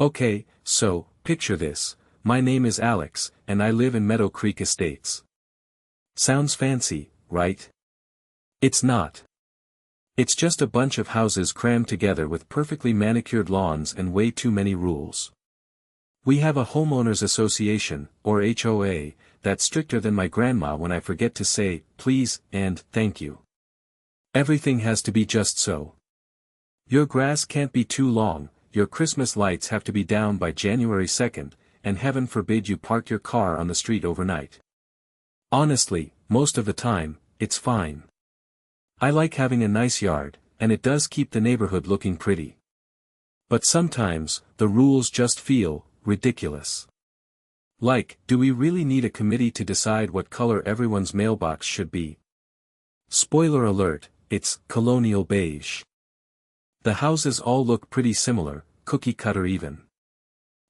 Okay, so, picture this. My name is Alex, and I live in Meadow Creek Estates. Sounds fancy, right? It's not. It's just a bunch of houses crammed together with perfectly manicured lawns and way too many rules. We have a homeowners association, or HOA, that's stricter than my grandma when I forget to say, please, and, thank you. Everything has to be just so. Your grass can't be too long, your Christmas lights have to be down by January 2nd, and heaven forbid you park your car on the street overnight. Honestly, most of the time, it's fine. I like having a nice yard, and it does keep the neighborhood looking pretty. But sometimes, the rules just feel ridiculous. Like, do we really need a committee to decide what color everyone's mailbox should be? Spoiler alert, it's colonial beige. The houses all look pretty similar, cookie cutter even.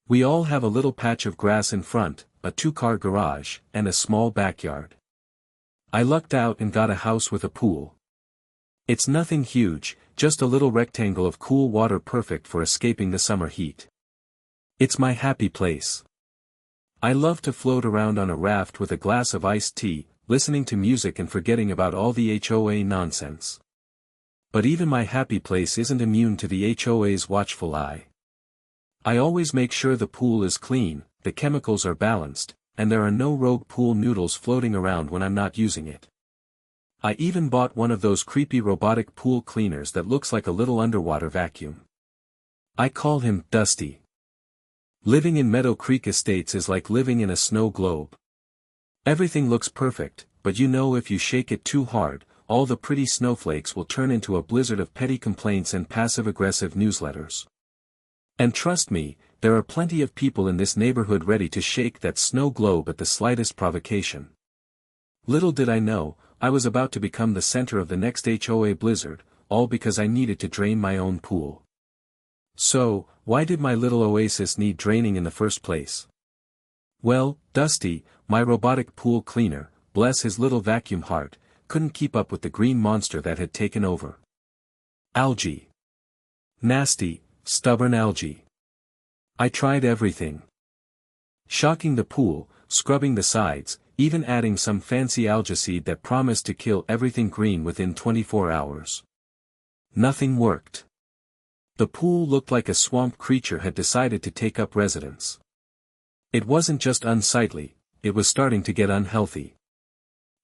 We all have a little patch of grass in front, a two-car garage, and a small backyard. I lucked out and got a house with a pool. It's nothing huge, just a little rectangle of cool water perfect for escaping the summer heat. It's my happy place. I love to float around on a raft with a glass of iced tea, listening to music and forgetting about all the HOA nonsense. But even my happy place isn't immune to the HOA's watchful eye. I always make sure the pool is clean, the chemicals are balanced, and there are no rogue pool noodles floating around when I'm not using it. I even bought one of those creepy robotic pool cleaners that looks like a little underwater vacuum. I call him Dusty. Living in Meadow Creek Estates is like living in a snow globe. Everything looks perfect, but you know if you shake it too hard, all the pretty snowflakes will turn into a blizzard of petty complaints and passive-aggressive newsletters. And trust me, there are plenty of people in this neighborhood ready to shake that snow globe at the slightest provocation. Little did I know, I was about to become the center of the next HOA blizzard, all because I needed to drain my own pool. So, why did my little oasis need draining in the first place? Well, Dusty, my robotic pool cleaner, bless his little vacuum heart, couldn't keep up with the green monster that had taken over. Algae. Nasty, stubborn algae. I tried everything. Shocking the pool, scrubbing the sides, even adding some fancy algaseed that promised to kill everything green within 24 hours. Nothing worked. The pool looked like a swamp creature had decided to take up residence. It wasn't just unsightly, it was starting to get unhealthy.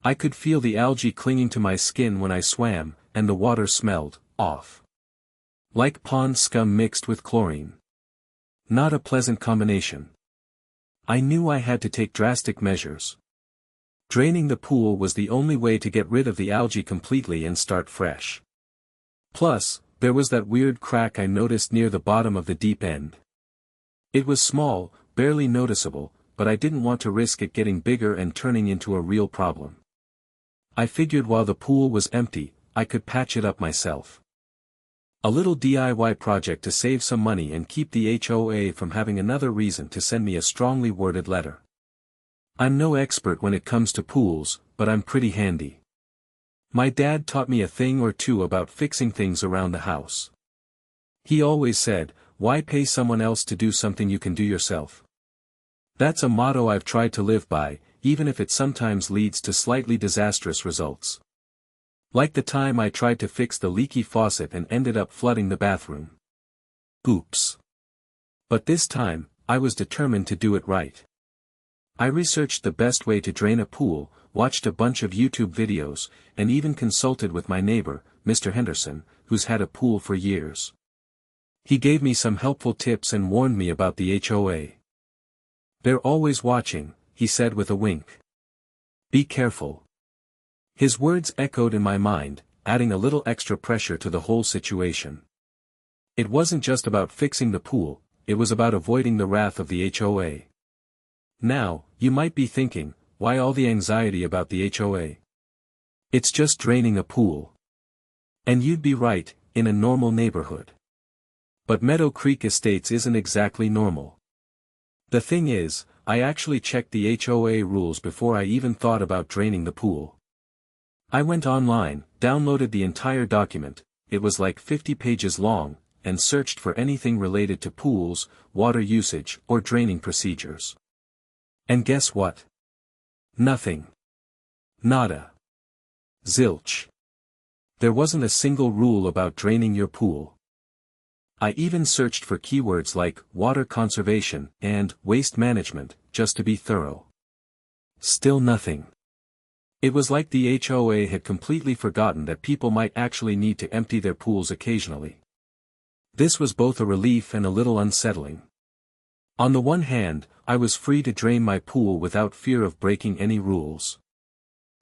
I could feel the algae clinging to my skin when I swam, and the water smelled off. Like pond scum mixed with chlorine. Not a pleasant combination. I knew I had to take drastic measures. Draining the pool was the only way to get rid of the algae completely and start fresh. Plus, there was that weird crack I noticed near the bottom of the deep end. It was small, barely noticeable, but I didn't want to risk it getting bigger and turning into a real problem. I figured while the pool was empty, I could patch it up myself. A little DIY project to save some money and keep the HOA from having another reason to send me a strongly worded letter. I'm no expert when it comes to pools, but I'm pretty handy. My dad taught me a thing or two about fixing things around the house. He always said, why pay someone else to do something you can do yourself? That's a motto I've tried to live by, even if it sometimes leads to slightly disastrous results. Like the time I tried to fix the leaky faucet and ended up flooding the bathroom. Oops. But this time, I was determined to do it right. I researched the best way to drain a pool, watched a bunch of YouTube videos, and even consulted with my neighbor, Mr. Henderson, who's had a pool for years. He gave me some helpful tips and warned me about the HOA. They're always watching, he said with a wink. Be careful. His words echoed in my mind, adding a little extra pressure to the whole situation. It wasn't just about fixing the pool, it was about avoiding the wrath of the HOA. Now, you might be thinking, why all the anxiety about the HOA? It's just draining a pool. And you'd be right, in a normal neighborhood. But Meadow Creek Estates isn't exactly normal. The thing is, I actually checked the HOA rules before I even thought about draining the pool. I went online, downloaded the entire document, it was like 50 pages long, and searched for anything related to pools, water usage, or draining procedures. And guess what? Nothing. Nada. Zilch. There wasn't a single rule about draining your pool. I even searched for keywords like water conservation and waste management, just to be thorough. Still nothing. It was like the HOA had completely forgotten that people might actually need to empty their pools occasionally. This was both a relief and a little unsettling. On the one hand, I was free to drain my pool without fear of breaking any rules.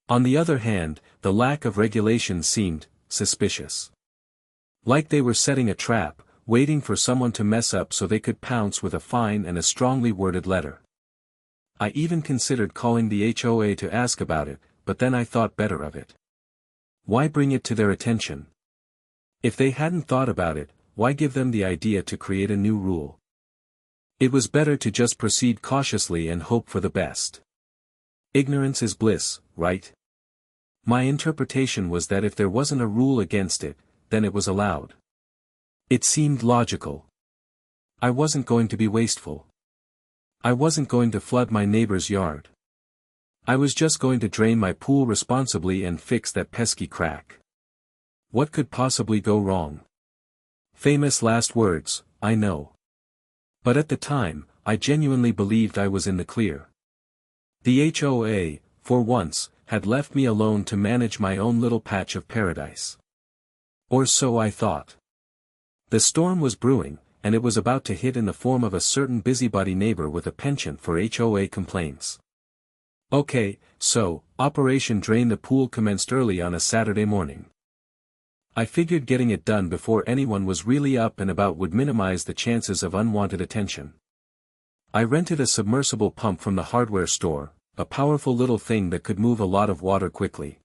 On the other hand, the lack of regulation seemed suspicious. Like they were setting a trap, waiting for someone to mess up so they could pounce with a fine and a strongly worded letter. I even considered calling the HOA to ask about it, but then I thought better of it. Why bring it to their attention? If they hadn't thought about it, why give them the idea to create a new rule? It was better to just proceed cautiously and hope for the best. Ignorance is bliss, right? My interpretation was that if there wasn't a rule against it, then it was allowed. It seemed logical. I wasn't going to be wasteful. I wasn't going to flood my neighbor's yard. I was just going to drain my pool responsibly and fix that pesky crack. What could possibly go wrong? Famous last words, I know. But at the time, I genuinely believed I was in the clear. The HOA, for once, had left me alone to manage my own little patch of paradise. Or so I thought. The storm was brewing, and it was about to hit in the form of a certain busybody neighbor with a penchant for HOA complaints. Okay, so, Operation Drain the Pool commenced early on a Saturday morning. I figured getting it done before anyone was really up and about would minimize the chances of unwanted attention. I rented a submersible pump from the hardware store, a powerful little thing that could move a lot of water quickly.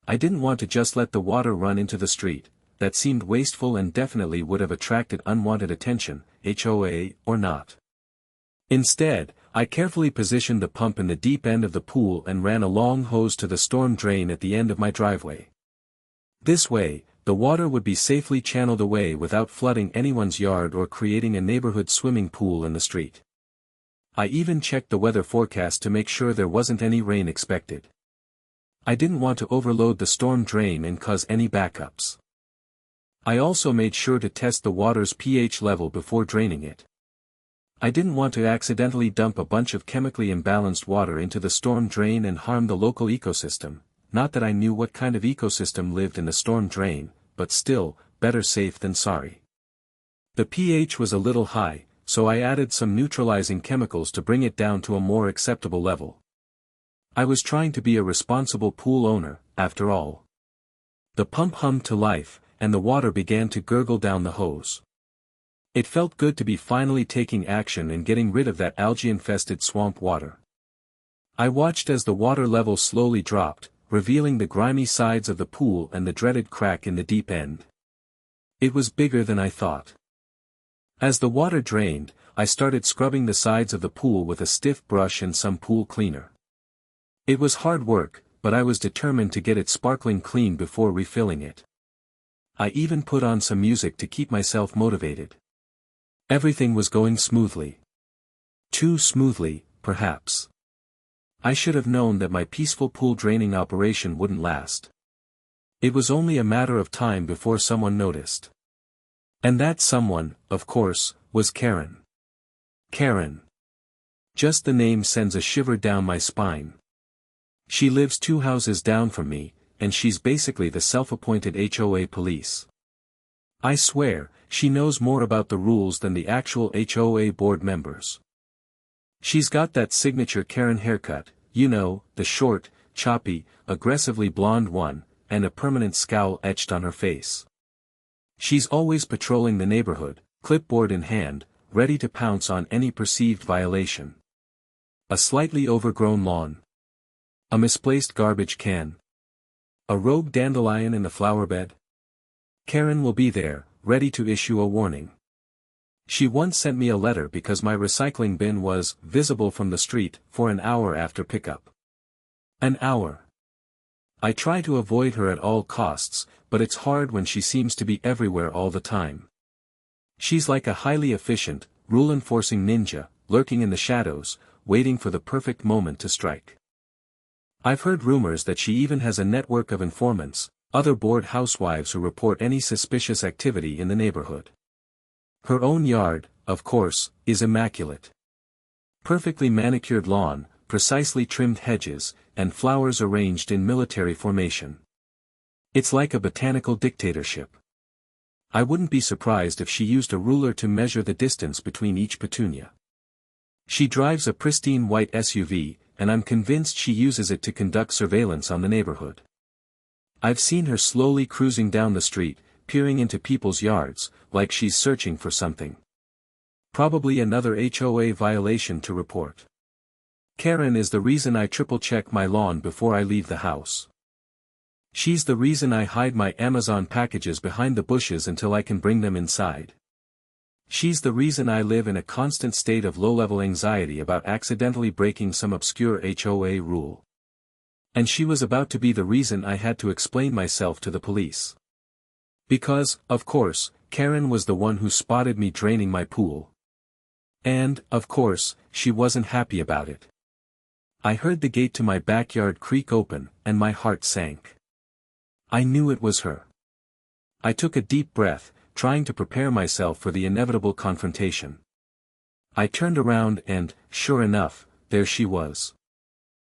I didn't want to just let the water run into the street. That seemed wasteful and definitely would have attracted unwanted attention, HOA or not. Instead, I carefully positioned the pump in the deep end of the pool and ran a long hose to the storm drain at the end of my driveway. This way, the water would be safely channeled away without flooding anyone's yard or creating a neighborhood swimming pool in the street. I even checked the weather forecast to make sure there wasn't any rain expected. I didn't want to overload the storm drain and cause any backups. I also made sure to test the water's pH level before draining it. I didn't want to accidentally dump a bunch of chemically imbalanced water into the storm drain and harm the local ecosystem, not that I knew what kind of ecosystem lived in the storm drain, but still, better safe than sorry. The pH was a little high, so I added some neutralizing chemicals to bring it down to a more acceptable level. I was trying to be a responsible pool owner, after all. The pump hummed to life, and the water began to gurgle down the hose. It felt good to be finally taking action and getting rid of that algae-infested swamp water. I watched as the water level slowly dropped, revealing the grimy sides of the pool and the dreaded crack in the deep end. It was bigger than I thought. As the water drained, I started scrubbing the sides of the pool with a stiff brush and some pool cleaner. It was hard work, but I was determined to get it sparkling clean before refilling it. I even put on some music to keep myself motivated. Everything was going smoothly. Too smoothly, perhaps. I should have known that my peaceful pool draining operation wouldn't last. It was only a matter of time before someone noticed. And that someone, of course, was Karen. Karen. Just the name sends a shiver down my spine. She lives 2 houses down from me, and she's basically the self-appointed HOA police. I swear, she knows more about the rules than the actual HOA board members. She's got that signature Karen haircut, you know, the short, choppy, aggressively blonde one, and a permanent scowl etched on her face. She's always patrolling the neighborhood, clipboard in hand, ready to pounce on any perceived violation. A slightly overgrown lawn. A misplaced garbage can. A rogue dandelion in the flower bed. Karen will be there, ready to issue a warning. She once sent me a letter because my recycling bin was visible from the street for an hour after pickup. An hour. I try to avoid her at all costs, but it's hard when she seems to be everywhere all the time. She's like a highly efficient, rule-enforcing ninja, lurking in the shadows, waiting for the perfect moment to strike. I've heard rumors that she even has a network of informants, other bored housewives who report any suspicious activity in the neighborhood. Her own yard, of course, is immaculate. Perfectly manicured lawn, precisely trimmed hedges, and flowers arranged in military formation. It's like a botanical dictatorship. I wouldn't be surprised if she used a ruler to measure the distance between each petunia. She drives a pristine white SUV, and I'm convinced she uses it to conduct surveillance on the neighborhood. I've seen her slowly cruising down the street, peering into people's yards, like she's searching for something. Probably another HOA violation to report. Karen is the reason I triple-check my lawn before I leave the house. She's the reason I hide my Amazon packages behind the bushes until I can bring them inside. She's the reason I live in a constant state of low-level anxiety about accidentally breaking some obscure HOA rule. And she was about to be the reason I had to explain myself to the police. Because, of course, Karen was the one who spotted me draining my pool. And, of course, she wasn't happy about it. I heard the gate to my backyard creak open, and my heart sank. I knew it was her. I took a deep breath, trying to prepare myself for the inevitable confrontation. I turned around and, sure enough, there she was.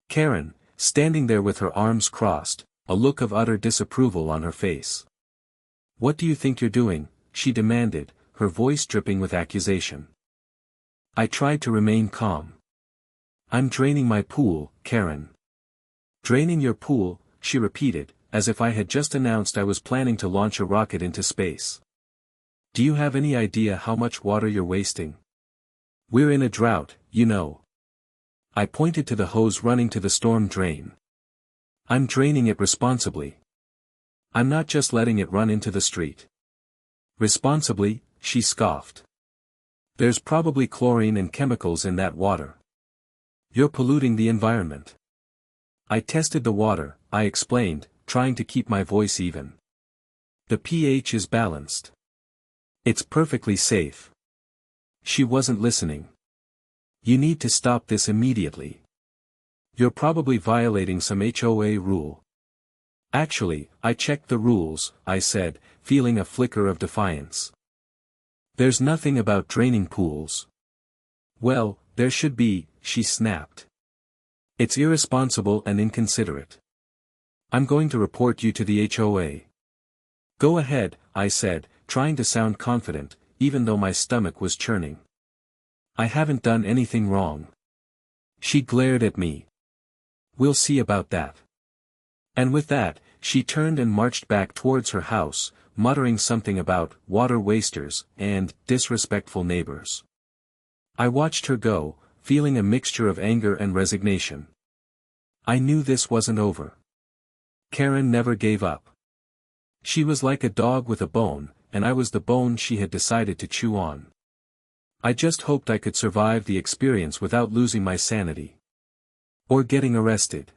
Karen, standing there with her arms crossed, a look of utter disapproval on her face. "What do you think you're doing?" she demanded, her voice dripping with accusation. I tried to remain calm. "I'm draining my pool, Karen." "Draining your pool," she repeated, as if I had just announced I was planning to launch a rocket into space. "Do you have any idea how much water you're wasting? We're in a drought, you know." I pointed to the hose running to the storm drain. "I'm draining it responsibly. I'm not just letting it run into the street." "Responsibly?" she scoffed. "There's probably chlorine and chemicals in that water. You're polluting the environment." "I tested the water," I explained, trying to keep my voice even. "The pH is balanced. It's perfectly safe." She wasn't listening. "You need to stop this immediately. You're probably violating some HOA rule." "Actually, I checked the rules," I said, feeling a flicker of defiance. "There's nothing about draining pools." "Well, there should be," she snapped. "It's irresponsible and inconsiderate. I'm going to report you to the HOA." "Go ahead," I said, trying to sound confident, even though my stomach was churning. "I haven't done anything wrong." She glared at me. "We'll see about that." And with that, she turned and marched back towards her house, muttering something about water wasters and disrespectful neighbors. I watched her go, feeling a mixture of anger and resignation. I knew this wasn't over. Karen never gave up. She was like a dog with a bone, and I was the bone she had decided to chew on. I just hoped I could survive the experience without losing my sanity. Or getting arrested.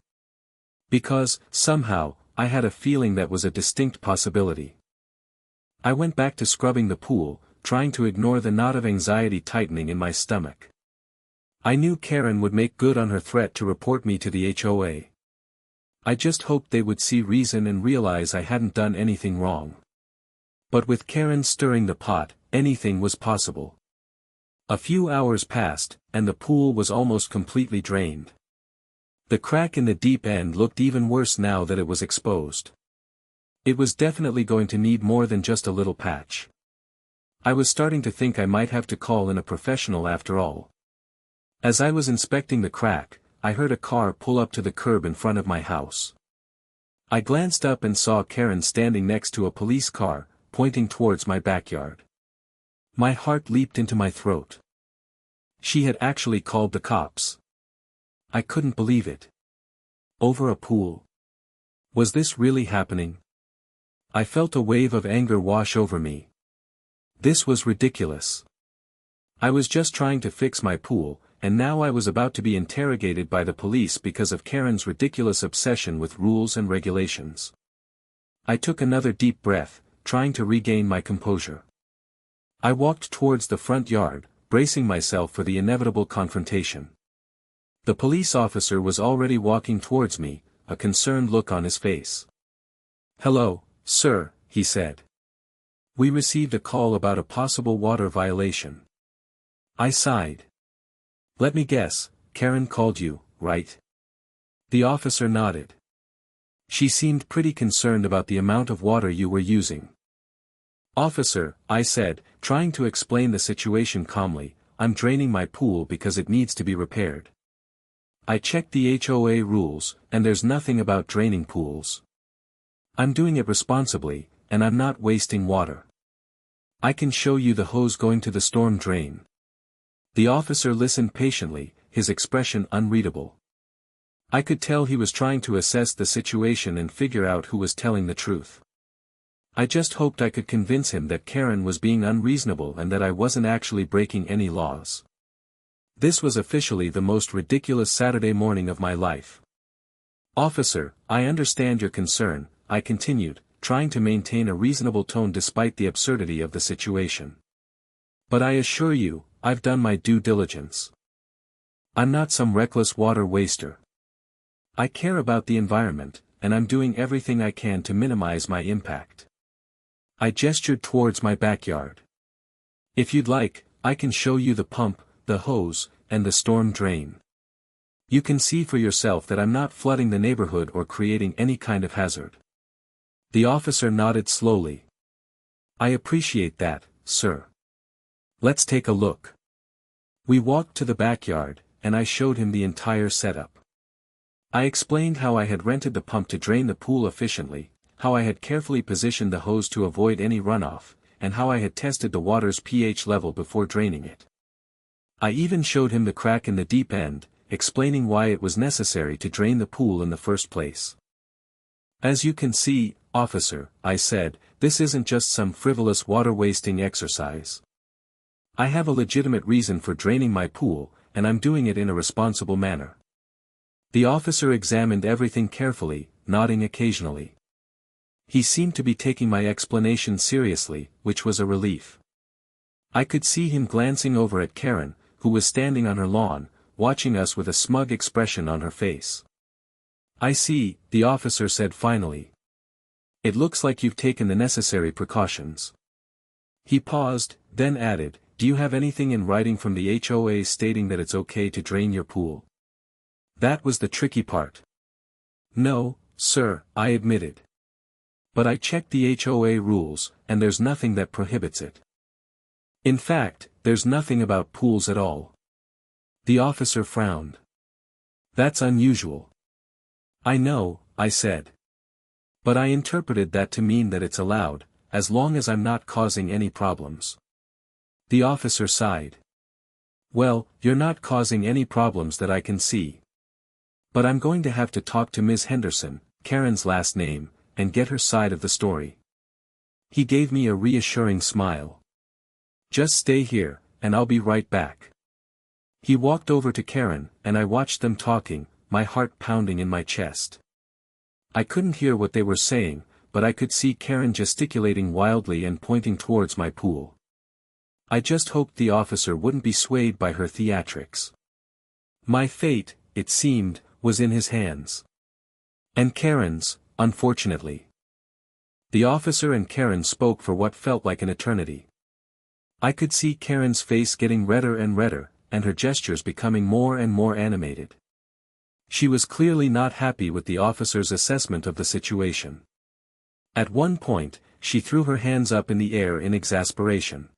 Because, somehow, I had a feeling that was a distinct possibility. I went back to scrubbing the pool, trying to ignore the knot of anxiety tightening in my stomach. I knew Karen would make good on her threat to report me to the HOA. I just hoped they would see reason and realize I hadn't done anything wrong. But with Karen stirring the pot, anything was possible. A few hours passed, and the pool was almost completely drained. The crack in the deep end looked even worse now that it was exposed. It was definitely going to need more than just a little patch. I was starting to think I might have to call in a professional after all. As I was inspecting the crack, I heard a car pull up to the curb in front of my house. I glanced up and saw Karen standing next to a police car, pointing towards my backyard. My heart leaped into my throat. She had actually called the cops. I couldn't believe it. Over a pool. Was this really happening? I felt a wave of anger wash over me. This was ridiculous. I was just trying to fix my pool, and now I was about to be interrogated by the police because of Karen's ridiculous obsession with rules and regulations. I took another deep breath, trying to regain my composure. I walked towards the front yard, bracing myself for the inevitable confrontation. The police officer was already walking towards me, a concerned look on his face. "Hello, sir," he said. "We received a call about a possible water violation." I sighed. "Let me guess, Karen called you, right?" The officer nodded. "She seemed pretty concerned about the amount of water you were using." "Officer," I said, trying to explain the situation calmly, "I'm draining my pool because it needs to be repaired. I checked the HOA rules, and there's nothing about draining pools. I'm doing it responsibly, and I'm not wasting water. I can show you the hose going to the storm drain." The officer listened patiently, his expression unreadable. I could tell he was trying to assess the situation and figure out who was telling the truth. I just hoped I could convince him that Karen was being unreasonable and that I wasn't actually breaking any laws. This was officially the most ridiculous Saturday morning of my life. "Officer, I understand your concern," I continued, trying to maintain a reasonable tone despite the absurdity of the situation. "But I assure you, I've done my due diligence. I'm not some reckless water waster. I care about the environment, and I'm doing everything I can to minimize my impact." I gestured towards my backyard. "If you'd like, I can show you the pump, the hose, and the storm drain. You can see for yourself that I'm not flooding the neighborhood or creating any kind of hazard." The officer nodded slowly. "I appreciate that, sir. Let's take a look." We walked to the backyard, and I showed him the entire setup. I explained how I had rented the pump to drain the pool efficiently, how I had carefully positioned the hose to avoid any runoff, and how I had tested the water's pH level before draining it. I even showed him the crack in the deep end, explaining why it was necessary to drain the pool in the first place. "As you can see, officer," I said, "this isn't just some frivolous water-wasting exercise. I have a legitimate reason for draining my pool, and I'm doing it in a responsible manner." The officer examined everything carefully, nodding occasionally. He seemed to be taking my explanation seriously, which was a relief. I could see him glancing over at Karen, who was standing on her lawn, watching us with a smug expression on her face. "I see," the officer said finally. "It looks like you've taken the necessary precautions." He paused, then added, "Do you have anything in writing from the HOA stating that it's okay to drain your pool?" That was the tricky part. "No, sir," I admitted. "But I checked the HOA rules, and there's nothing that prohibits it. In fact, there's nothing about pools at all." The officer frowned. "That's unusual." "I know," I said. "But I interpreted that to mean that it's allowed, as long as I'm not causing any problems." The officer sighed. "Well, you're not causing any problems that I can see. But I'm going to have to talk to Ms. Henderson, Karen's last name, and get her side of the story." He gave me a reassuring smile. "Just stay here, and I'll be right back." He walked over to Karen, and I watched them talking, my heart pounding in my chest. I couldn't hear what they were saying, but I could see Karen gesticulating wildly and pointing towards my pool. I just hoped the officer wouldn't be swayed by her theatrics. My fate, it seemed, was in his hands. And Karen's, unfortunately. The officer and Karen spoke for what felt like an eternity. I could see Karen's face getting redder and redder, and her gestures becoming more and more animated. She was clearly not happy with the officer's assessment of the situation. At one point, she threw her hands up in the air in exasperation.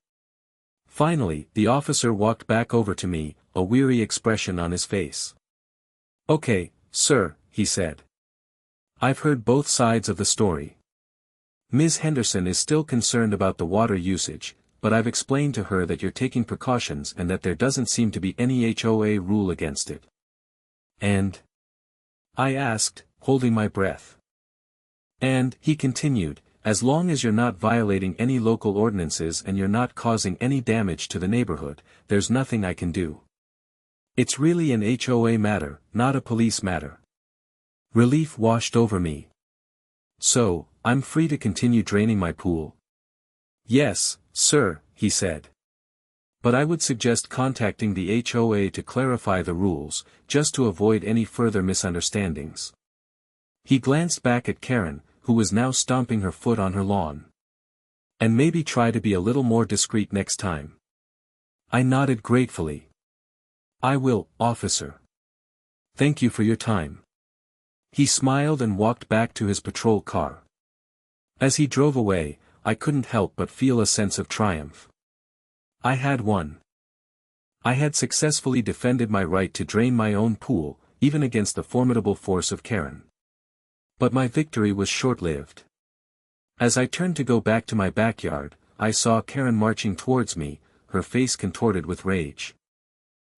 Finally, the officer walked back over to me, a weary expression on his face. "Okay, sir," he said. "I've heard both sides of the story. Ms. Henderson is still concerned about the water usage, but I've explained to her that you're taking precautions and that there doesn't seem to be any HOA rule against it." "And?" I asked, holding my breath. "And," he continued, "as long as you're not violating any local ordinances and you're not causing any damage to the neighborhood, there's nothing I can do. It's really an HOA matter, not a police matter." Relief washed over me. "So, I'm free to continue draining my pool?" "Yes, sir," he said. But I would suggest contacting the HOA to clarify the rules, just to avoid any further misunderstandings. He glanced back at Karen, who was now stomping her foot on her lawn. And maybe try to be a little more discreet next time. I nodded gratefully. I will, officer. Thank you for your time. He smiled and walked back to his patrol car. As he drove away, I couldn't help but feel a sense of triumph. I had won. I had successfully defended my right to drain my own pool, even against the formidable force of Karen. But my victory was short-lived. As I turned to go back to my backyard, I saw Karen marching towards me, her face contorted with rage.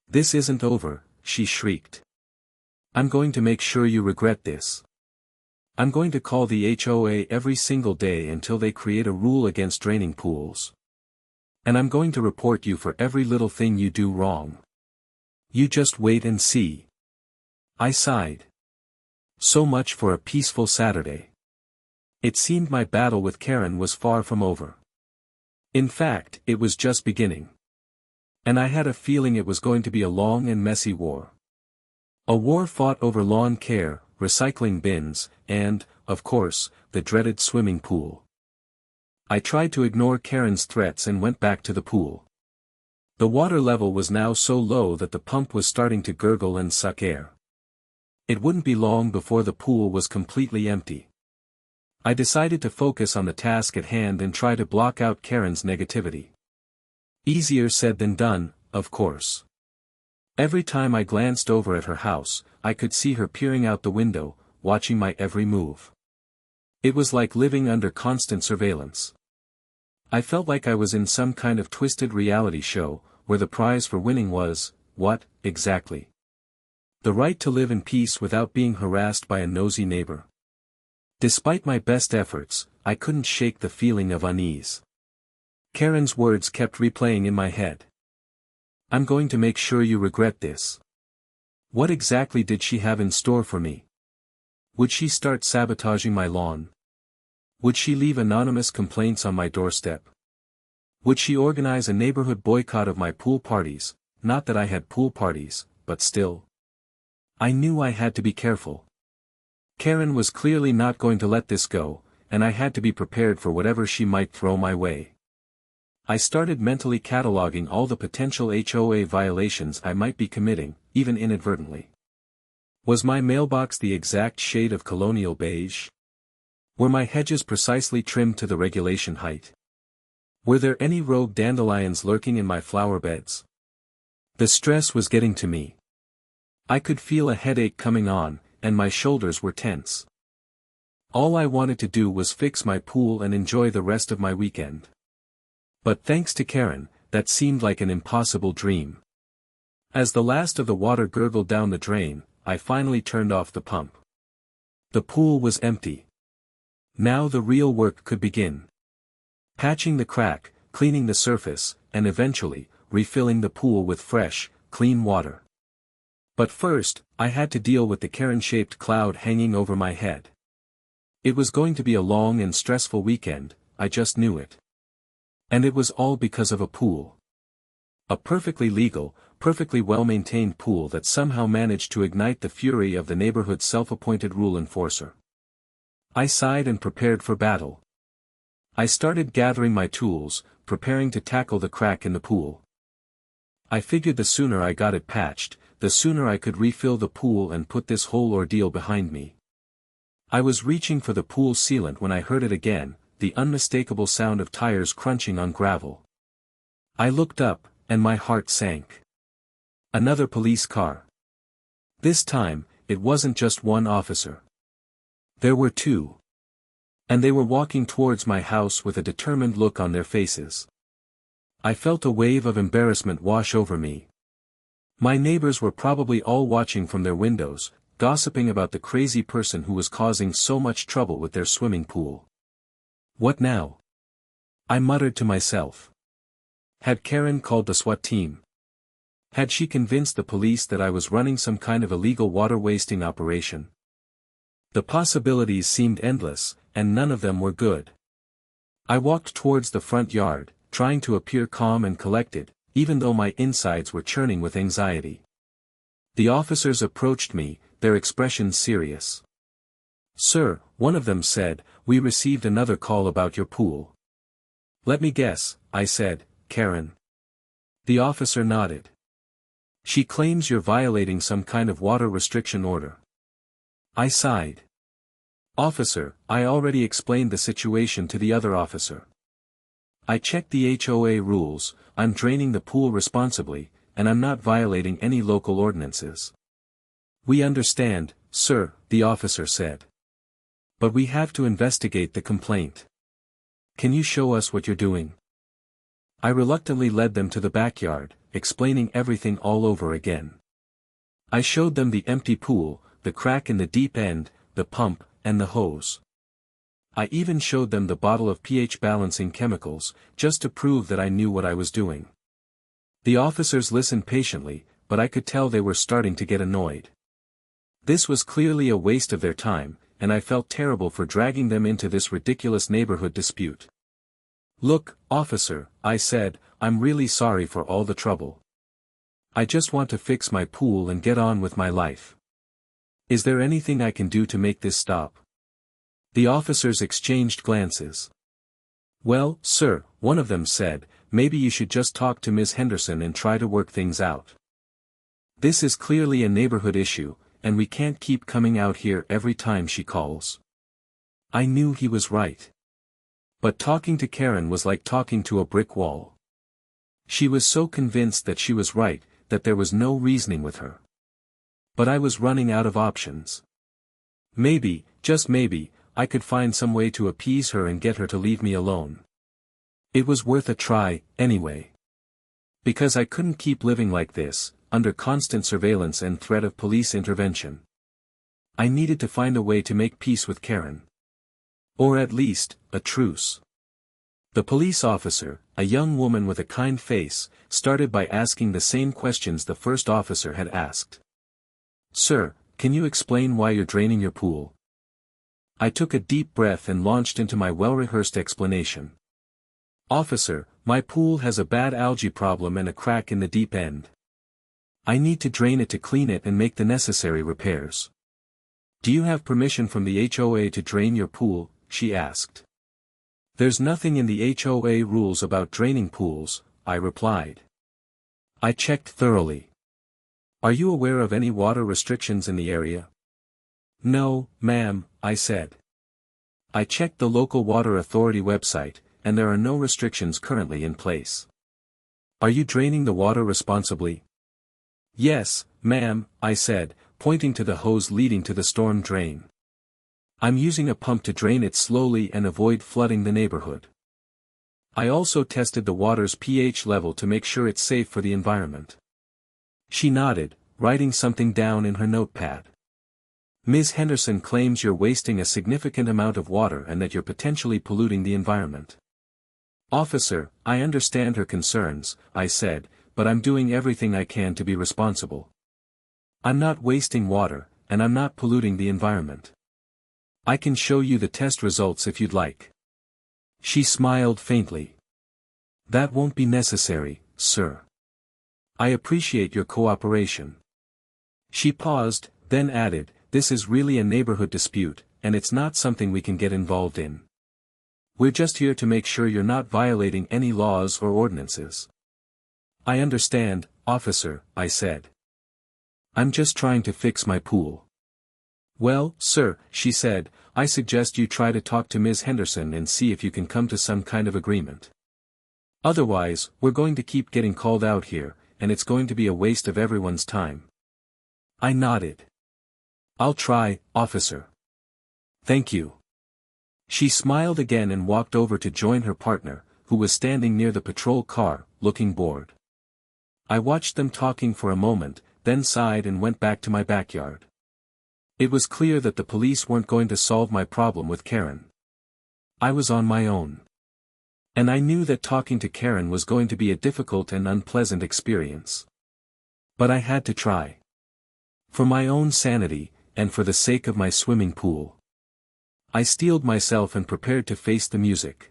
"This isn't over," she shrieked. "I'm going to make sure you regret this. I'm going to call the HOA every single day until they create a rule against draining pools. And I'm going to report you for every little thing you do wrong. You just wait and see." I sighed. So much for a peaceful Saturday. It seemed my battle with Karen was far from over. In fact, it was just beginning. And I had a feeling it was going to be a long and messy war. A war fought over lawn care, recycling bins, and, of course, the dreaded swimming pool. I tried to ignore Karen's threats and went back to the pool. The water level was now so low that the pump was starting to gurgle and suck air. It wouldn't be long before the pool was completely empty. I decided to focus on the task at hand and try to block out Karen's negativity. Easier said than done, of course. Every time I glanced over at her house, I could see her peering out the window, watching my every move. It was like living under constant surveillance. I felt like I was in some kind of twisted reality show, where the prize for winning was, what, exactly? The right to live in peace without being harassed by a nosy neighbor. Despite my best efforts, I couldn't shake the feeling of unease. Karen's words kept replaying in my head. "I'm going to make sure you regret this." What exactly did she have in store for me? Would she start sabotaging my lawn? Would she leave anonymous complaints on my doorstep? Would she organize a neighborhood boycott of my pool parties? Not that I had pool parties, but still. I knew I had to be careful. Karen was clearly not going to let this go, and I had to be prepared for whatever she might throw my way. I started mentally cataloging all the potential HOA violations I might be committing, even inadvertently. Was my mailbox the exact shade of colonial beige? Were my hedges precisely trimmed to the regulation height? Were there any rogue dandelions lurking in my flower beds? The stress was getting to me. I could feel a headache coming on, and my shoulders were tense. All I wanted to do was fix my pool and enjoy the rest of my weekend. But thanks to Karen, that seemed like an impossible dream. As the last of the water gurgled down the drain, I finally turned off the pump. The pool was empty. Now the real work could begin. Patching the crack, cleaning the surface, and eventually, refilling the pool with fresh, clean water. But first, I had to deal with the Karen-shaped cloud hanging over my head. It was going to be a long and stressful weekend, I just knew it. And it was all because of a pool. A perfectly legal, perfectly well-maintained pool that somehow managed to ignite the fury of the neighborhood's self-appointed rule enforcer. I sighed and prepared for battle. I started gathering my tools, preparing to tackle the crack in the pool. I figured the sooner I got it patched, the sooner I could refill the pool and put this whole ordeal behind me. I was reaching for the pool sealant when I heard it again, the unmistakable sound of tires crunching on gravel. I looked up, and my heart sank. Another police car. This time, it wasn't just one officer. There were two. And they were walking towards my house with a determined look on their faces. I felt a wave of embarrassment wash over me. My neighbors were probably all watching from their windows, gossiping about the crazy person who was causing so much trouble with their swimming pool. What now? I muttered to myself. Had Karen called the SWAT team? Had she convinced the police that I was running some kind of illegal water-wasting operation? The possibilities seemed endless, and none of them were good. I walked towards the front yard, trying to appear calm and collected, even though my insides were churning with anxiety. The officers approached me, their expressions serious. "Sir," one of them said, "we received another call about your pool." "Let me guess," I said, "Karen." The officer nodded. "She claims you're violating some kind of water restriction order." I sighed. "Officer, I already explained the situation to the other officer. I checked the HOA rules, I'm draining the pool responsibly, and I'm not violating any local ordinances." "We understand, sir," the officer said. "But we have to investigate the complaint. Can you show us what you're doing?" I reluctantly led them to the backyard, explaining everything all over again. I showed them the empty pool, the crack in the deep end, the pump, and the hose. I even showed them the bottle of pH balancing chemicals, just to prove that I knew what I was doing. The officers listened patiently, but I could tell they were starting to get annoyed. This was clearly a waste of their time, and I felt terrible for dragging them into this ridiculous neighborhood dispute. "Look, officer," I said, "I'm really sorry for all the trouble. I just want to fix my pool and get on with my life. Is there anything I can do to make this stop?" The officers exchanged glances. "Well, sir," one of them said, "maybe you should just talk to Ms. Henderson and try to work things out. This is clearly a neighborhood issue, and we can't keep coming out here every time she calls." I knew he was right. But talking to Karen was like talking to a brick wall. She was so convinced that she was right, that there was no reasoning with her. But I was running out of options. Maybe, just maybe, I could find some way to appease her and get her to leave me alone. It was worth a try, anyway. Because I couldn't keep living like this, under constant surveillance and threat of police intervention. I needed to find a way to make peace with Karen. Or at least, a truce. The police officer, a young woman with a kind face, started by asking the same questions the first officer had asked. "Sir, can you explain why you're draining your pool?" I took a deep breath and launched into my well-rehearsed explanation. "Officer, my pool has a bad algae problem and a crack in the deep end. I need to drain it to clean it and make the necessary repairs." "Do you have permission from the HOA to drain your pool?" she asked. "There's nothing in the HOA rules about draining pools," I replied. I checked thoroughly. "Are you aware of any water restrictions in the area?" "No, ma'am," I said. "I checked the local water authority website, and there are no restrictions currently in place." "Are you draining the water responsibly?" "Yes, ma'am," I said, pointing to the hose leading to the storm drain. "I'm using a pump to drain it slowly and avoid flooding the neighborhood. I also tested the water's pH level to make sure it's safe for the environment." She nodded, writing something down in her notepad. "Ms. Henderson claims you're wasting a significant amount of water and that you're potentially polluting the environment." "Officer, I understand her concerns," I said, "but I'm doing everything I can to be responsible. I'm not wasting water, and I'm not polluting the environment. I can show you the test results if you'd like." She smiled faintly. "That won't be necessary, sir. I appreciate your cooperation." She paused, then added, "This is really a neighborhood dispute, and it's not something we can get involved in. We're just here to make sure you're not violating any laws or ordinances." "I understand, officer," I said. "I'm just trying to fix my pool." "Well, sir," she said, "I suggest you try to talk to Ms. Henderson and see if you can come to some kind of agreement. Otherwise, we're going to keep getting called out here, and it's going to be a waste of everyone's time." I nodded. "I'll try, officer. Thank you." She smiled again and walked over to join her partner, who was standing near the patrol car, looking bored. I watched them talking for a moment, then sighed and went back to my backyard. It was clear that the police weren't going to solve my problem with Karen. I was on my own. And I knew that talking to Karen was going to be a difficult and unpleasant experience. But I had to try. For my own sanity, and for the sake of my swimming pool. I steeled myself and prepared to face the music.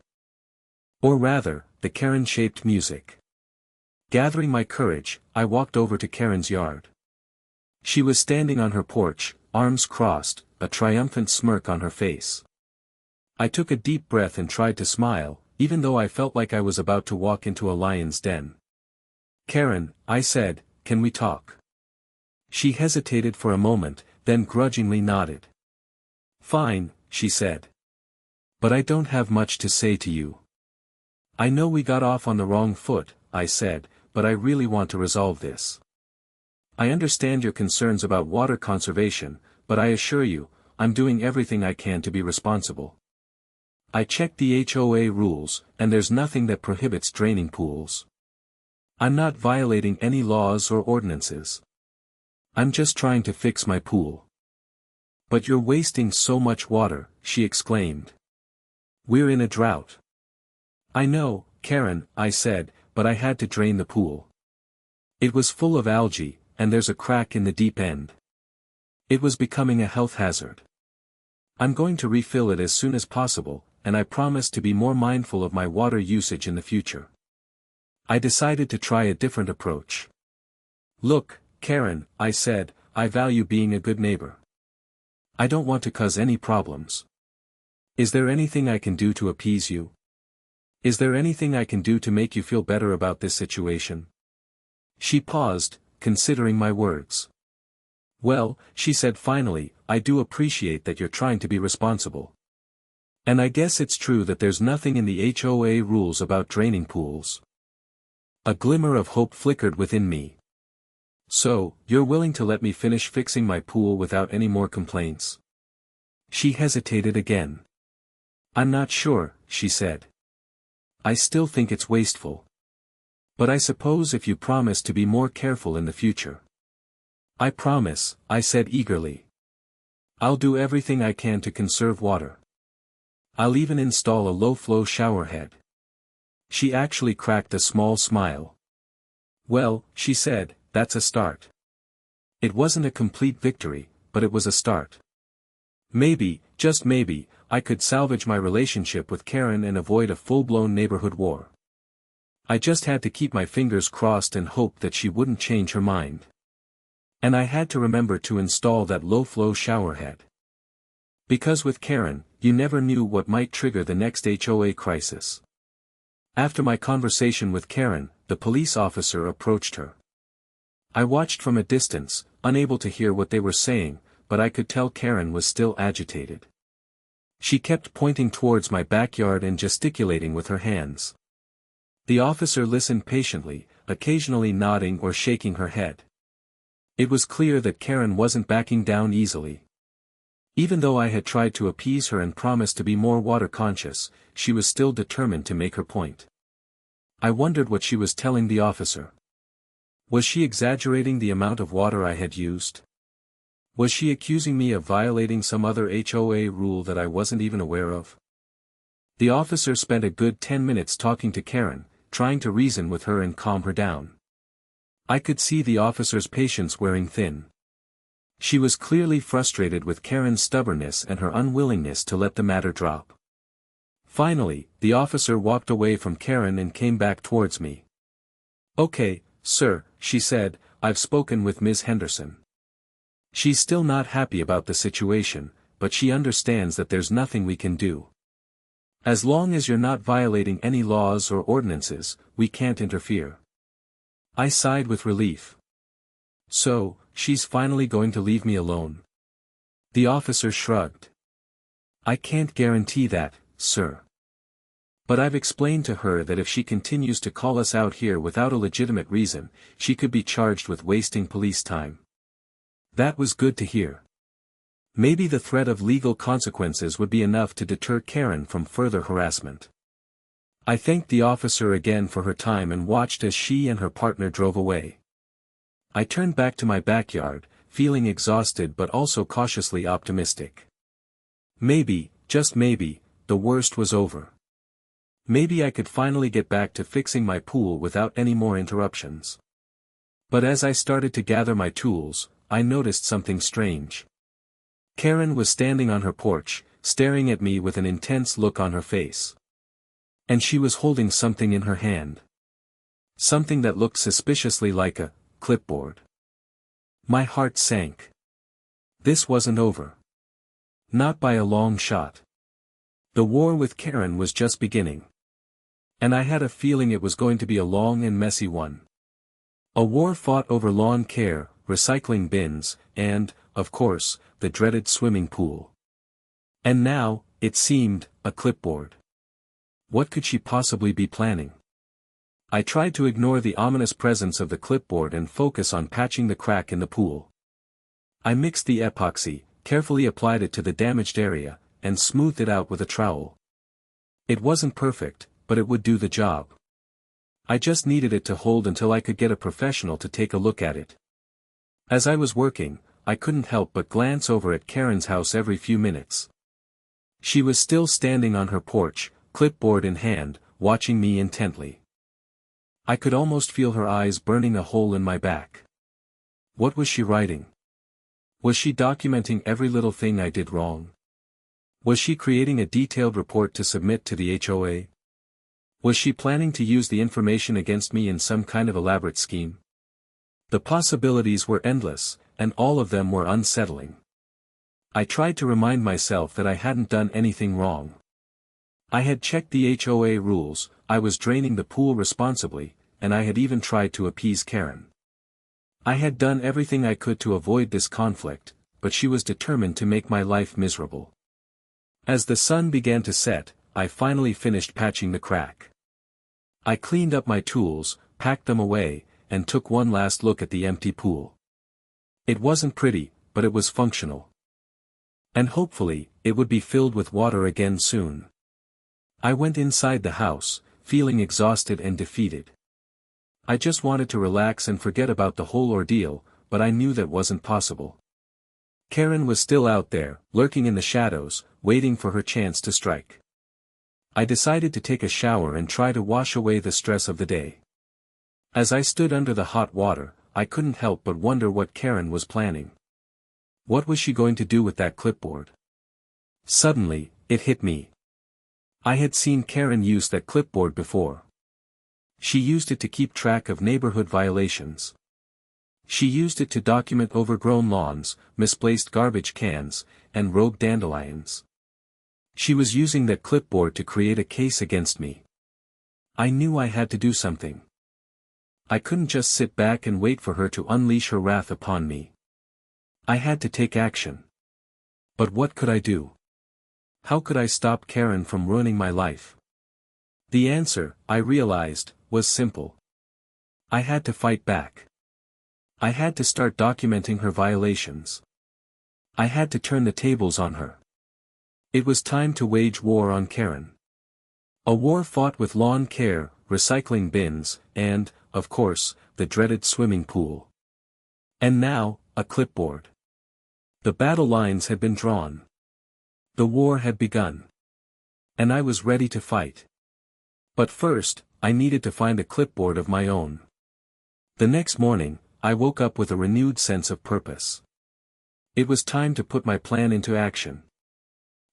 Or rather, the Karen-shaped music. Gathering my courage, I walked over to Karen's yard. She was standing on her porch, arms crossed, a triumphant smirk on her face. I took a deep breath and tried to smile, even though I felt like I was about to walk into a lion's den. "Karen," I said, "can we talk?" She hesitated for a moment, then grudgingly nodded. "Fine," she said. "But I don't have much to say to you." "I know we got off on the wrong foot," I said, "but I really want to resolve this. I understand your concerns about water conservation, but I assure you, I'm doing everything I can to be responsible. I checked the HOA rules, and there's nothing that prohibits draining pools. I'm not violating any laws or ordinances. I'm just trying to fix my pool." "But you're wasting so much water," she exclaimed. "We're in a drought." "I know, Karen," I said, "but I had to drain the pool. It was full of algae, and there's a crack in the deep end. It was becoming a health hazard. I'm going to refill it as soon as possible, and I promise to be more mindful of my water usage in the future." I decided to try a different approach. "Look, Karen," I said, "I value being a good neighbor. I don't want to cause any problems. Is there anything I can do to appease you? Is there anything I can do to make you feel better about this situation?" She paused, considering my words. "Well," she said finally, "I do appreciate that you're trying to be responsible. And I guess it's true that there's nothing in the HOA rules about draining pools." A glimmer of hope flickered within me. "So, you're willing to let me finish fixing my pool without any more complaints?" She hesitated again. "I'm not sure," she said. "I still think it's wasteful. But I suppose if you promise to be more careful in the future." "I promise," I said eagerly. "I'll do everything I can to conserve water. I'll even install a low-flow shower head." She actually cracked a small smile. "Well," she said, "that's a start." It wasn't a complete victory, but it was a start. Maybe, just maybe, I could salvage my relationship with Karen and avoid a full-blown neighborhood war. I just had to keep my fingers crossed and hope that she wouldn't change her mind. And I had to remember to install that low-flow shower head. Because with Karen, you never knew what might trigger the next HOA crisis. After my conversation with Karen, the police officer approached her. I watched from a distance, unable to hear what they were saying, but I could tell Karen was still agitated. She kept pointing towards my backyard and gesticulating with her hands. The officer listened patiently, occasionally nodding or shaking her head. It was clear that Karen wasn't backing down easily. Even though I had tried to appease her and promised to be more water conscious, she was still determined to make her point. I wondered what she was telling the officer. Was she exaggerating the amount of water I had used? Was she accusing me of violating some other HOA rule that I wasn't even aware of? The officer spent a good 10 minutes talking to Karen, trying to reason with her and calm her down. I could see the officer's patience wearing thin. She was clearly frustrated with Karen's stubbornness and her unwillingness to let the matter drop. Finally, the officer walked away from Karen and came back towards me. "Okay, sir," she said, "I've spoken with Ms. Henderson. She's still not happy about the situation, but she understands that there's nothing we can do. As long as you're not violating any laws or ordinances, we can't interfere." I sighed with relief. "So, she's finally going to leave me alone?" The officer shrugged. "I can't guarantee that, sir. But I've explained to her that if she continues to call us out here without a legitimate reason, she could be charged with wasting police time." That was good to hear. Maybe the threat of legal consequences would be enough to deter Karen from further harassment. I thanked the officer again for her time and watched as she and her partner drove away. I turned back to my backyard, feeling exhausted but also cautiously optimistic. Maybe, just maybe, the worst was over. Maybe I could finally get back to fixing my pool without any more interruptions. But as I started to gather my tools, I noticed something strange. Karen was standing on her porch, staring at me with an intense look on her face. And she was holding something in her hand. Something that looked suspiciously like a clipboard. My heart sank. This wasn't over. Not by a long shot. The war with Karen was just beginning. And I had a feeling it was going to be a long and messy one. A war fought over lawn care, recycling bins, and, of course, the dreaded swimming pool. And now, it seemed, a clipboard. What could she possibly be planning? I tried to ignore the ominous presence of the clipboard and focus on patching the crack in the pool. I mixed the epoxy, carefully applied it to the damaged area, and smoothed it out with a trowel. It wasn't perfect, but it would do the job. I just needed it to hold until I could get a professional to take a look at it. As I was working, I couldn't help but glance over at Karen's house every few minutes. She was still standing on her porch, clipboard in hand, watching me intently. I could almost feel her eyes burning a hole in my back. What was she writing? Was she documenting every little thing I did wrong? Was she creating a detailed report to submit to the HOA? Was she planning to use the information against me in some kind of elaborate scheme? The possibilities were endless, and all of them were unsettling. I tried to remind myself that I hadn't done anything wrong. I had checked the HOA rules, I was draining the pool responsibly, and I had even tried to appease Karen. I had done everything I could to avoid this conflict, but she was determined to make my life miserable. As the sun began to set, I finally finished patching the crack. I cleaned up my tools, packed them away, and took one last look at the empty pool. It wasn't pretty, but it was functional. And hopefully, it would be filled with water again soon. I went inside the house, feeling exhausted and defeated. I just wanted to relax and forget about the whole ordeal, but I knew that wasn't possible. Karen was still out there, lurking in the shadows, waiting for her chance to strike. I decided to take a shower and try to wash away the stress of the day. As I stood under the hot water, I couldn't help but wonder what Karen was planning. What was she going to do with that clipboard? Suddenly, it hit me. I had seen Karen use that clipboard before. She used it to keep track of neighborhood violations. She used it to document overgrown lawns, misplaced garbage cans, and rogue dandelions. She was using that clipboard to create a case against me. I knew I had to do something. I couldn't just sit back and wait for her to unleash her wrath upon me. I had to take action. But what could I do? How could I stop Karen from ruining my life? The answer, I realized, was simple. I had to fight back. I had to start documenting her violations. I had to turn the tables on her. It was time to wage war on Karen. A war fought with lawn care, recycling bins, and, of course, the dreaded swimming pool. And now, a clipboard. The battle lines had been drawn. The war had begun. And I was ready to fight. But first, I needed to find a clipboard of my own. The next morning, I woke up with a renewed sense of purpose. It was time to put my plan into action.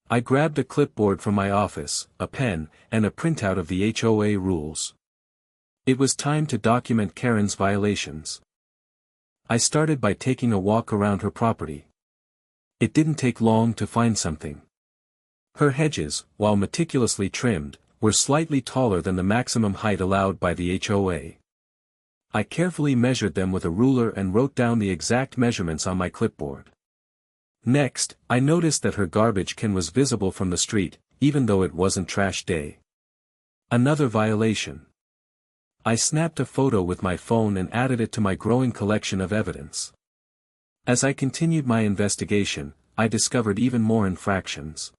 I grabbed a clipboard from my office, a pen, and a printout of the HOA rules. It was time to document Karen's violations. I started by taking a walk around her property. It didn't take long to find something. Her hedges, while meticulously trimmed, were slightly taller than the maximum height allowed by the HOA. I carefully measured them with a ruler and wrote down the exact measurements on my clipboard. Next, I noticed that her garbage can was visible from the street, even though it wasn't trash day. Another violation. I snapped a photo with my phone and added it to my growing collection of evidence. As I continued my investigation, I discovered even more infractions.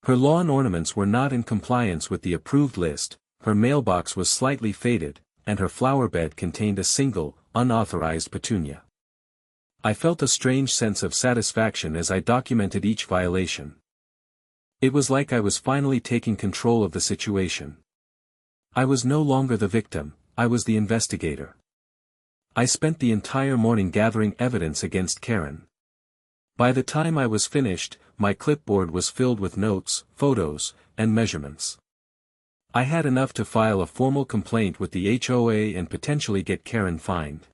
Her lawn ornaments were not in compliance with the approved list, her mailbox was slightly faded, and her flower bed contained a single, unauthorized petunia. I felt a strange sense of satisfaction as I documented each violation. It was like I was finally taking control of the situation. I was no longer the victim, I was the investigator. I spent the entire morning gathering evidence against Karen. By the time I was finished, my clipboard was filled with notes, photos, and measurements. I had enough to file a formal complaint with the HOA and potentially get Karen fined.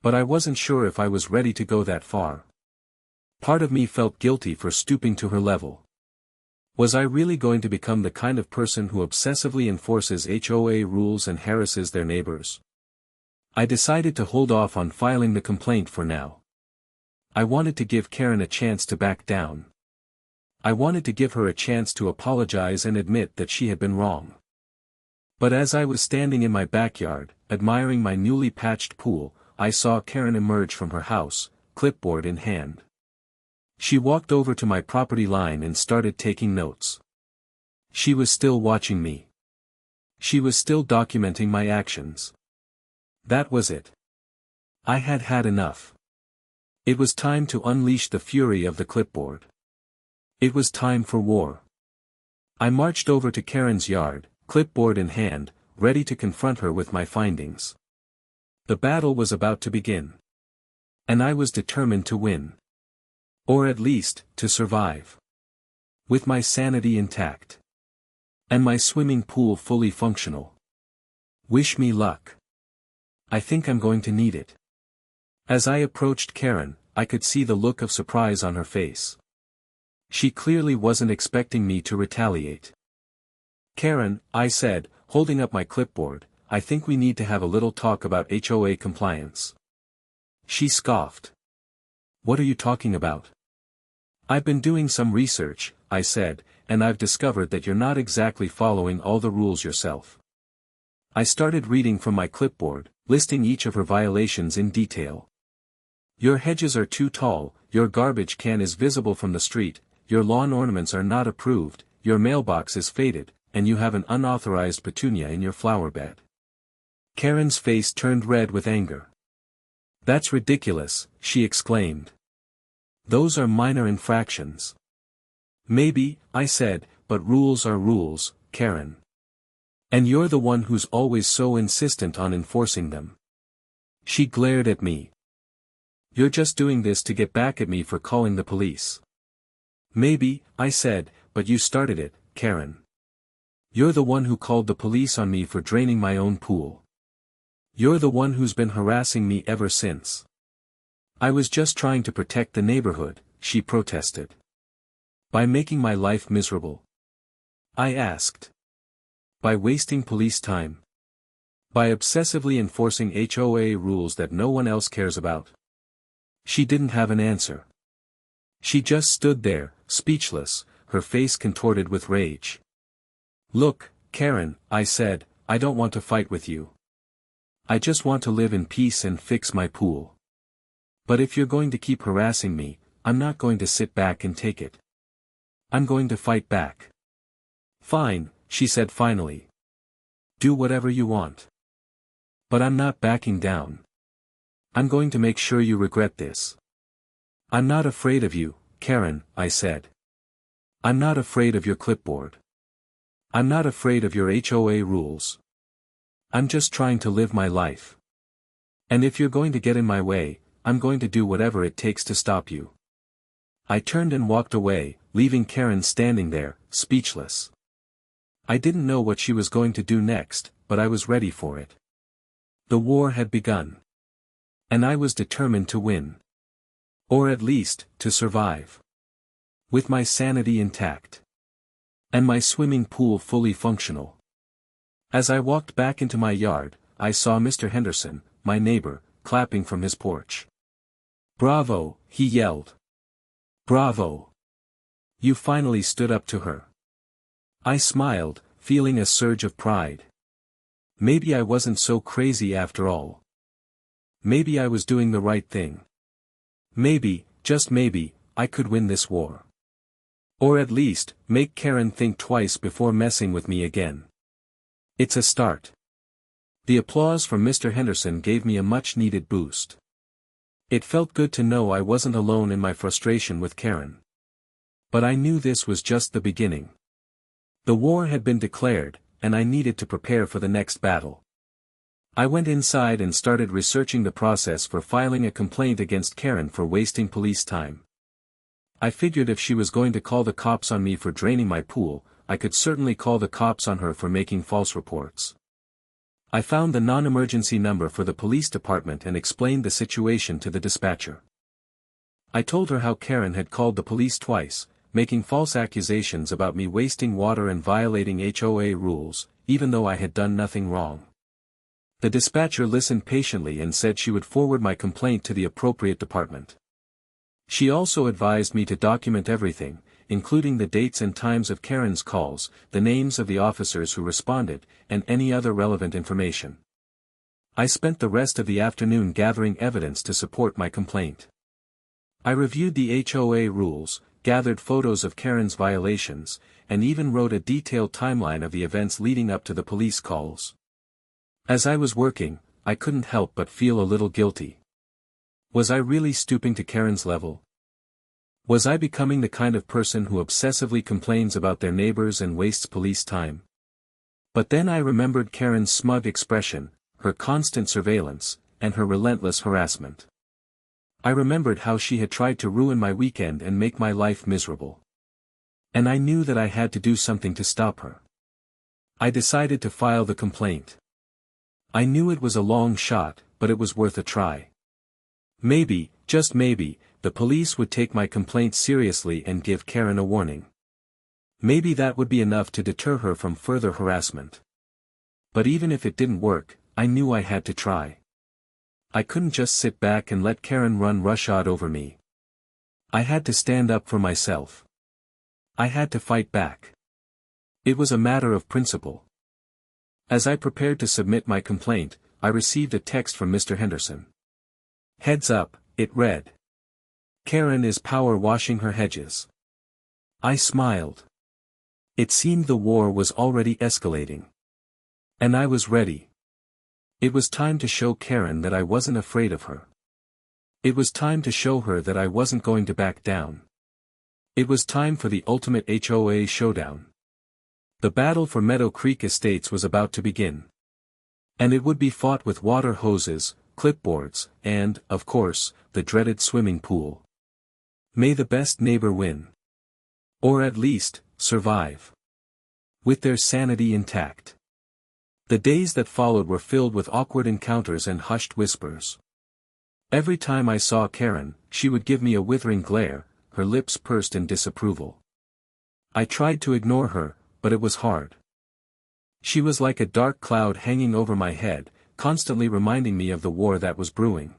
But I wasn't sure if I was ready to go that far. Part of me felt guilty for stooping to her level. Was I really going to become the kind of person who obsessively enforces HOA rules and harasses their neighbors? I decided to hold off on filing the complaint for now. I wanted to give Karen a chance to back down. I wanted to give her a chance to apologize and admit that she had been wrong. But as I was standing in my backyard, admiring my newly patched pool, I saw Karen emerge from her house, clipboard in hand. She walked over to my property line and started taking notes. She was still watching me. She was still documenting my actions. That was it. I had had enough. It was time to unleash the fury of the clipboard. It was time for war. I marched over to Karen's yard, clipboard in hand, ready to confront her with my findings. The battle was about to begin. And I was determined to win. Or at least, to survive. With my sanity intact. And my swimming pool fully functional. Wish me luck. I think I'm going to need it. As I approached Karen, I could see the look of surprise on her face. She clearly wasn't expecting me to retaliate. Karen, I said, holding up my clipboard, I think we need to have a little talk about HOA compliance. She scoffed. What are you talking about? I've been doing some research, I said, and I've discovered that you're not exactly following all the rules yourself. I started reading from my clipboard, listing each of her violations in detail. Your hedges are too tall, your garbage can is visible from the street, your lawn ornaments are not approved, your mailbox is faded, and you have an unauthorized petunia in your flower bed. Karen's face turned red with anger. That's ridiculous, she exclaimed. Those are minor infractions. Maybe, I said, but rules are rules, Karen. And you're the one who's always so insistent on enforcing them. She glared at me. You're just doing this to get back at me for calling the police. Maybe, I said, but you started it, Karen. You're the one who called the police on me for draining my own pool. You're the one who's been harassing me ever since. I was just trying to protect the neighborhood, she protested. By making my life miserable? I asked. By wasting police time? By obsessively enforcing HOA rules that no one else cares about? She didn't have an answer. She just stood there, speechless, her face contorted with rage. Look, Karen, I said, I don't want to fight with you. I just want to live in peace and fix my pool. But if you're going to keep harassing me, I'm not going to sit back and take it. I'm going to fight back. Fine, she said finally. Do whatever you want. But I'm not backing down. I'm going to make sure you regret this. I'm not afraid of you, Karen, I said. I'm not afraid of your clipboard. I'm not afraid of your HOA rules. I'm just trying to live my life. And if you're going to get in my way, I'm going to do whatever it takes to stop you. I turned and walked away, leaving Karen standing there, speechless. I didn't know what she was going to do next, but I was ready for it. The war had begun. And I was determined to win. Or at least, to survive. With my sanity intact. And my swimming pool fully functional. As I walked back into my yard, I saw Mr. Henderson, my neighbor, clapping from his porch. Bravo, he yelled. Bravo. You finally stood up to her. I smiled, feeling a surge of pride. Maybe I wasn't so crazy after all. Maybe I was doing the right thing. Maybe, just maybe, I could win this war. Or at least, make Karen think twice before messing with me again. It's a start. The applause from Mr. Henderson gave me a much-needed boost. It felt good to know I wasn't alone in my frustration with Karen. But I knew this was just the beginning. The war had been declared, and I needed to prepare for the next battle. I went inside and started researching the process for filing a complaint against Karen for wasting police time. I figured if she was going to call the cops on me for draining my pool, I could certainly call the cops on her for making false reports. I found the non-emergency number for the police department and explained the situation to the dispatcher. I told her how Karen had called the police twice, making false accusations about me wasting water and violating HOA rules, even though I had done nothing wrong. The dispatcher listened patiently and said she would forward my complaint to the appropriate department. She also advised me to document everything, including the dates and times of Karen's calls, the names of the officers who responded, and any other relevant information. I spent the rest of the afternoon gathering evidence to support my complaint. I reviewed the HOA rules, gathered photos of Karen's violations, and even wrote a detailed timeline of the events leading up to the police calls. As I was working, I couldn't help but feel a little guilty. Was I really stooping to Karen's level? Was I becoming the kind of person who obsessively complains about their neighbors and wastes police time? But then I remembered Karen's smug expression, her constant surveillance, and her relentless harassment. I remembered how she had tried to ruin my weekend and make my life miserable. And I knew that I had to do something to stop her. I decided to file the complaint. I knew it was a long shot, but it was worth a try. Maybe, just maybe, the police would take my complaint seriously and give Karen a warning. Maybe that would be enough to deter her from further harassment. But even if it didn't work, I knew I had to try. I couldn't just sit back and let Karen run roughshod over me. I had to stand up for myself. I had to fight back. It was a matter of principle. As I prepared to submit my complaint, I received a text from Mr. Henderson. Heads up, it read. Karen is power washing her hedges. I smiled. It seemed the war was already escalating. And I was ready. It was time to show Karen that I wasn't afraid of her. It was time to show her that I wasn't going to back down. It was time for the ultimate HOA showdown. The battle for Meadow Creek Estates was about to begin. And it would be fought with water hoses, clipboards, and, of course, the dreaded swimming pool. May the best neighbor win. Or at least, survive. With their sanity intact. The days that followed were filled with awkward encounters and hushed whispers. Every time I saw Karen, she would give me a withering glare, her lips pursed in disapproval. I tried to ignore her, but it was hard. She was like a dark cloud hanging over my head, constantly reminding me of the war that was brewing.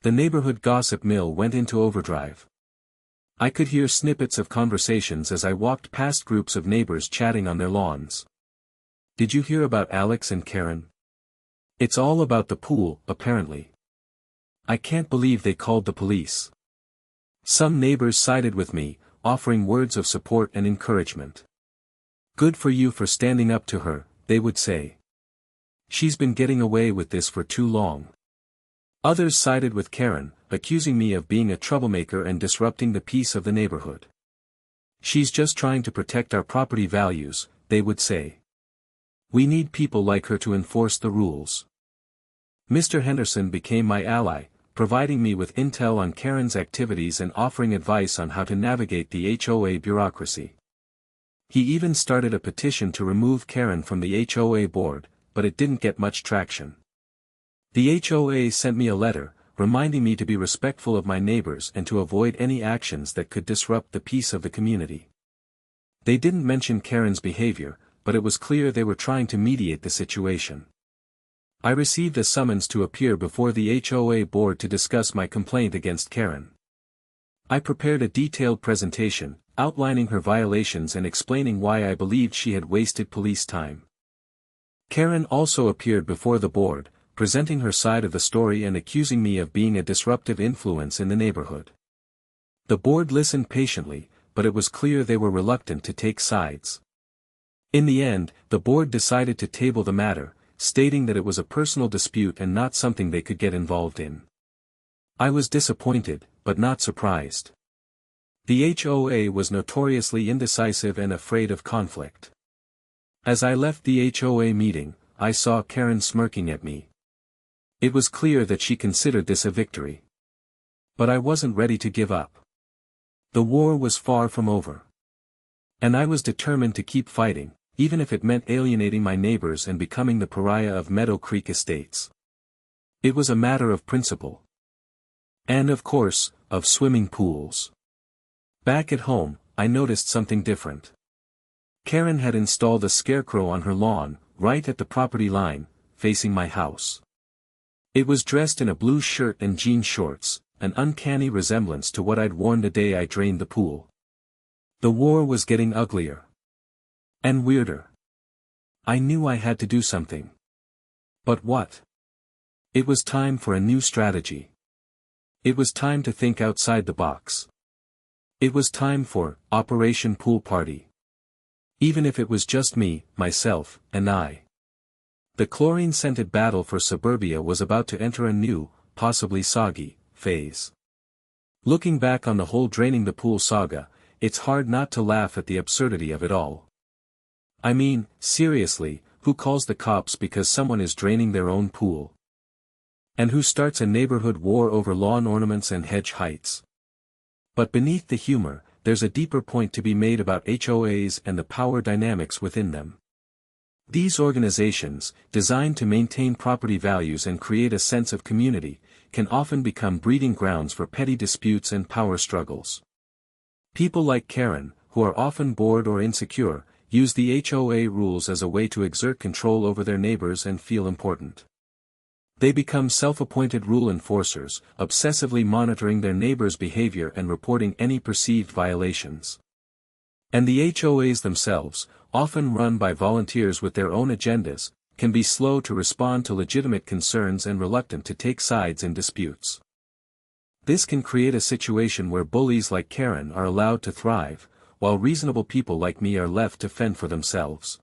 The neighborhood gossip mill went into overdrive. I could hear snippets of conversations as I walked past groups of neighbors chatting on their lawns. Did you hear about Alex and Karen? It's all about the pool, apparently. I can't believe they called the police. Some neighbors sided with me, offering words of support and encouragement. Good for you for standing up to her, they would say. She's been getting away with this for too long. Others sided with Karen, accusing me of being a troublemaker and disrupting the peace of the neighborhood. She's just trying to protect our property values, they would say. We need people like her to enforce the rules. Mr. Henderson became my ally, providing me with intel on Karen's activities and offering advice on how to navigate the HOA bureaucracy. He even started a petition to remove Karen from the HOA board, but it didn't get much traction. The HOA sent me a letter, reminding me to be respectful of my neighbors and to avoid any actions that could disrupt the peace of the community. They didn't mention Karen's behavior, but it was clear they were trying to mediate the situation. I received a summons to appear before the HOA board to discuss my complaint against Karen. I prepared a detailed presentation, outlining her violations and explaining why I believed she had wasted police time. Karen also appeared before the board, presenting her side of the story and accusing me of being a disruptive influence in the neighborhood. The board listened patiently, but it was clear they were reluctant to take sides. In the end, the board decided to table the matter, stating that it was a personal dispute and not something they could get involved in. I was disappointed, but not surprised. The HOA was notoriously indecisive and afraid of conflict. As I left the HOA meeting, I saw Karen smirking at me. It was clear that she considered this a victory. But I wasn't ready to give up. The war was far from over. And I was determined to keep fighting, even if it meant alienating my neighbors and becoming the pariah of Meadow Creek Estates. It was a matter of principle. And of course, of swimming pools. Back at home, I noticed something different. Karen had installed a scarecrow on her lawn, right at the property line, facing my house. It was dressed in a blue shirt and jean shorts, an uncanny resemblance to what I'd worn the day I drained the pool. The war was getting uglier. And weirder. I knew I had to do something. But what? It was time for a new strategy. It was time to think outside the box. It was time for Operation Pool Party. Even if it was just me, myself, and I. The chlorine-scented battle for suburbia was about to enter a new, possibly soggy, phase. Looking back on the whole draining the pool saga, it's hard not to laugh at the absurdity of it all. I mean, seriously, who calls the cops because someone is draining their own pool? And who starts a neighborhood war over lawn ornaments and hedge heights? But beneath the humor, there's a deeper point to be made about HOAs and the power dynamics within them. These organizations, designed to maintain property values and create a sense of community, can often become breeding grounds for petty disputes and power struggles. People like Karen, who are often bored or insecure, use the HOA rules as a way to exert control over their neighbors and feel important. They become self-appointed rule enforcers, obsessively monitoring their neighbors' behavior and reporting any perceived violations. And the HOAs themselves, often run by volunteers with their own agendas, can be slow to respond to legitimate concerns and reluctant to take sides in disputes. This can create a situation where bullies like Karen are allowed to thrive, while reasonable people like me are left to fend for themselves.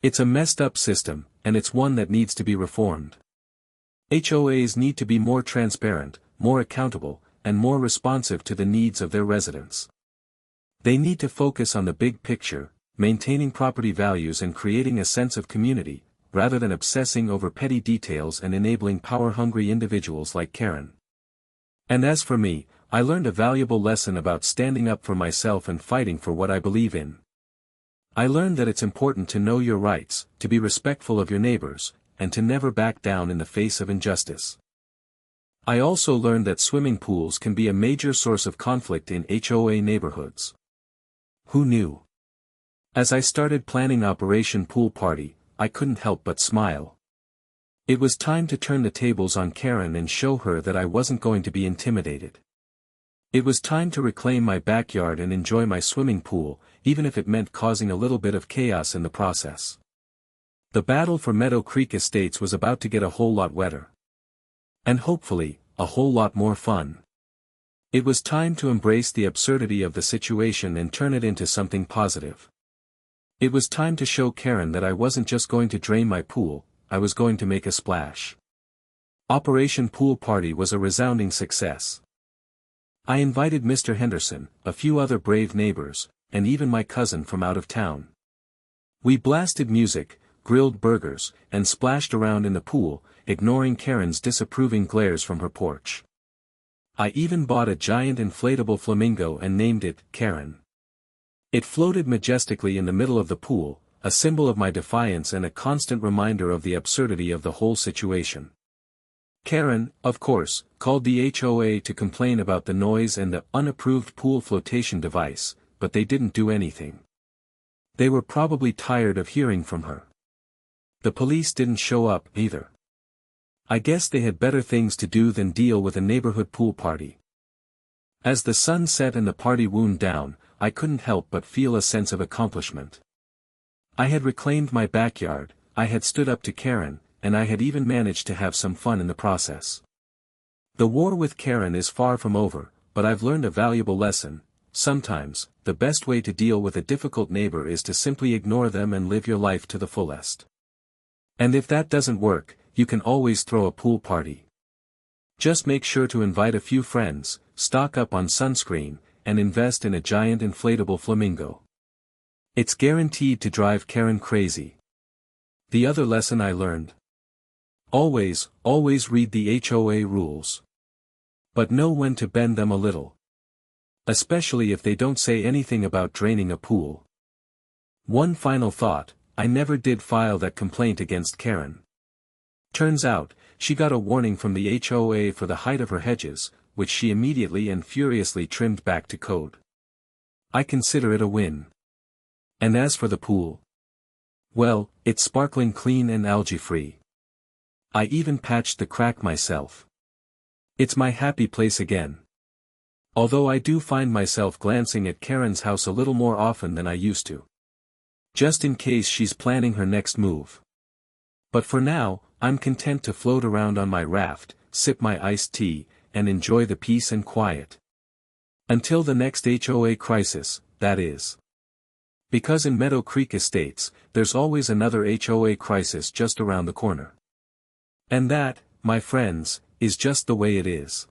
It's a messed up system, and it's one that needs to be reformed. HOAs need to be more transparent, more accountable, and more responsive to the needs of their residents. They need to focus on the big picture, maintaining property values and creating a sense of community, rather than obsessing over petty details and enabling power-hungry individuals like Karen. And as for me, I learned a valuable lesson about standing up for myself and fighting for what I believe in. I learned that it's important to know your rights, to be respectful of your neighbors, and to never back down in the face of injustice. I also learned that swimming pools can be a major source of conflict in HOA neighborhoods. Who knew? As I started planning Operation Pool Party, I couldn't help but smile. It was time to turn the tables on Karen and show her that I wasn't going to be intimidated. It was time to reclaim my backyard and enjoy my swimming pool, even if it meant causing a little bit of chaos in the process. The battle for Meadow Creek Estates was about to get a whole lot wetter. And hopefully, a whole lot more fun. It was time to embrace the absurdity of the situation and turn it into something positive. It was time to show Karen that I wasn't just going to drain my pool, I was going to make a splash. Operation Pool Party was a resounding success. I invited Mr. Henderson, a few other brave neighbors, and even my cousin from out of town. We blasted music, grilled burgers, and splashed around in the pool, ignoring Karen's disapproving glares from her porch. I even bought a giant inflatable flamingo and named it Karen. It floated majestically in the middle of the pool, a symbol of my defiance and a constant reminder of the absurdity of the whole situation. Karen, of course, called the HOA to complain about the noise and the unapproved pool flotation device, but they didn't do anything. They were probably tired of hearing from her. The police didn't show up, either. I guess they had better things to do than deal with a neighborhood pool party. As the sun set and the party wound down, I couldn't help but feel a sense of accomplishment. I had reclaimed my backyard, I had stood up to Karen, and I had even managed to have some fun in the process. The war with Karen is far from over, but I've learned a valuable lesson. Sometimes, the best way to deal with a difficult neighbor is to simply ignore them and live your life to the fullest. And if that doesn't work, you can always throw a pool party. Just make sure to invite a few friends, stock up on sunscreen, and invest in a giant inflatable flamingo. It's guaranteed to drive Karen crazy. The other lesson I learned. Always read the HOA rules. But know when to bend them a little. Especially if they don't say anything about draining a pool. One final thought, I never did file that complaint against Karen. Turns out, she got a warning from the HOA for the height of her hedges, which she immediately and furiously trimmed back to code. I consider it a win. And as for the pool, well, it's sparkling clean and algae-free. I even patched the crack myself. It's my happy place again. Although I do find myself glancing at Karen's house a little more often than I used to. Just in case she's planning her next move. But for now, I'm content to float around on my raft, sip my iced tea, and enjoy the peace and quiet. Until the next HOA crisis, that is. Because in Meadow Creek Estates, there's always another HOA crisis just around the corner. And that, my friends, is just the way it is.